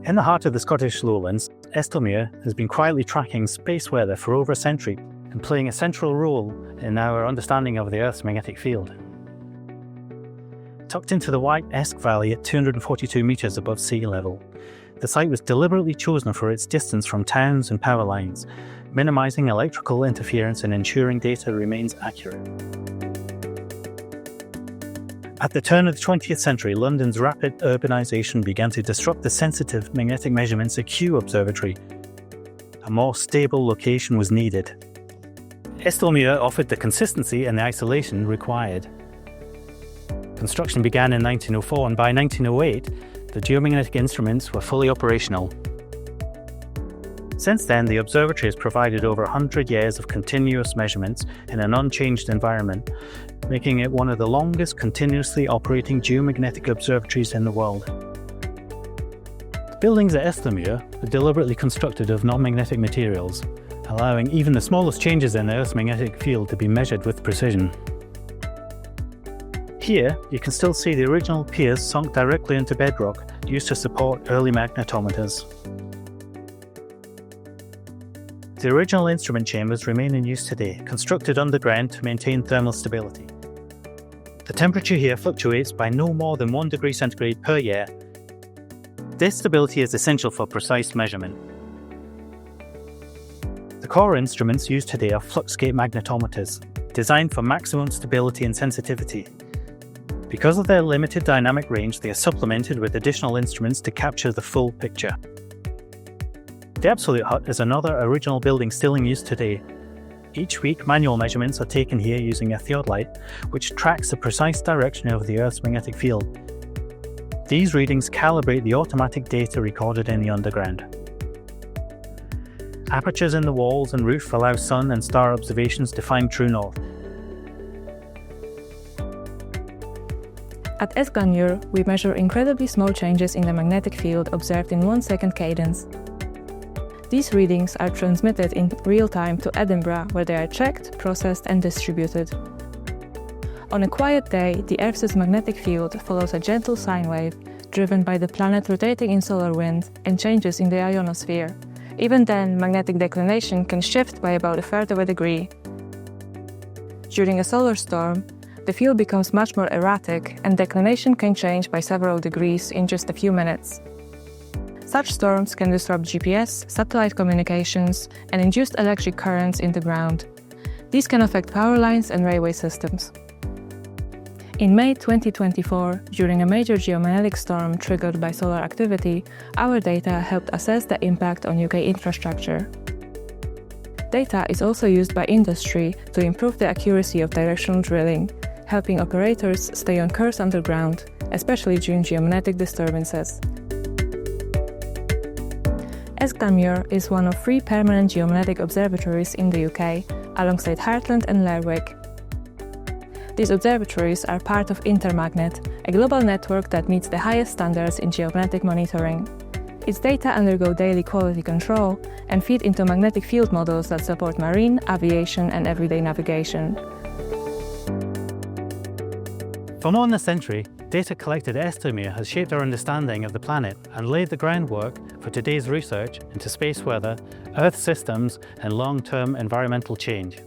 In the heart of the Scottish lowlands, Eskdalemuir has been quietly tracking space weather for over a century and playing a central role in our understanding of the Earth's magnetic field. Tucked into the White Esk Valley at 242 metres above sea level, the site was deliberately chosen for its distance from towns and power lines, minimising electrical interference and ensuring data remains accurate. At the turn of the 20th century, London's rapid urbanisation began to disrupt the sensitive magnetic measurements at Kew Observatory. A more stable location was needed. Eskdalemuir offered the consistency and the isolation required. Construction began in 1904, and by 1908, the geomagnetic instruments were fully operational. Since then, the observatory has provided over 100 years of continuous measurements in an unchanged environment, making it one of the longest continuously operating geomagnetic observatories in the world. The buildings at Eskdalemuir are deliberately constructed of non-magnetic materials, allowing even the smallest changes in the Earth's magnetic field to be measured with precision. Here, you can still see the original piers sunk directly into bedrock used to support early magnetometers. The original instrument chambers remain in use today, constructed underground to maintain thermal stability. The temperature here fluctuates by no more than 1 degree centigrade per year. This stability is essential for precise measurement. The core instruments used today are fluxgate magnetometers, designed for maximum stability and sensitivity. Because of their limited dynamic range, they are supplemented with additional instruments to capture the full picture. The Absolute Hut is another original building still in use today. Each week, manual measurements are taken here using a theodolite, which tracks the precise direction of the Earth's magnetic field. These readings calibrate the automatic data recorded in the underground. Apertures in the walls and roof allow sun and star observations to find true north. At Eskdalemuir, we measure incredibly small changes in the magnetic field observed in 1 second cadence. These readings are transmitted in real time to Edinburgh, where they are checked, processed and distributed. On a quiet day, the Earth's magnetic field follows a gentle sine wave, driven by the planet rotating in solar wind and changes in the ionosphere. Even then, magnetic declination can shift by about 1/3 of a degree. During a solar storm, the field becomes much more erratic and declination can change by several degrees in just a few minutes. Such storms can disrupt GPS, satellite communications, and induced electric currents in the ground. These can affect power lines and railway systems. In May 2024, during a major geomagnetic storm triggered by solar activity, our data helped assess the impact on UK infrastructure. Data is also used by industry to improve the accuracy of directional drilling, helping operators stay on course underground, especially during geomagnetic disturbances. Eskdalemuir is one of 3 permanent geomagnetic observatories in the UK, alongside Hartland and Lerwick. These observatories are part of Intermagnet, a global network that meets the highest standards in geomagnetic monitoring. Its data undergo daily quality control and feed into magnetic field models that support marine, aviation and everyday navigation. For more than a century, data collected at Eskdalemuir has shaped our understanding of the planet and laid the groundwork for today's research into space weather, Earth systems and long-term environmental change.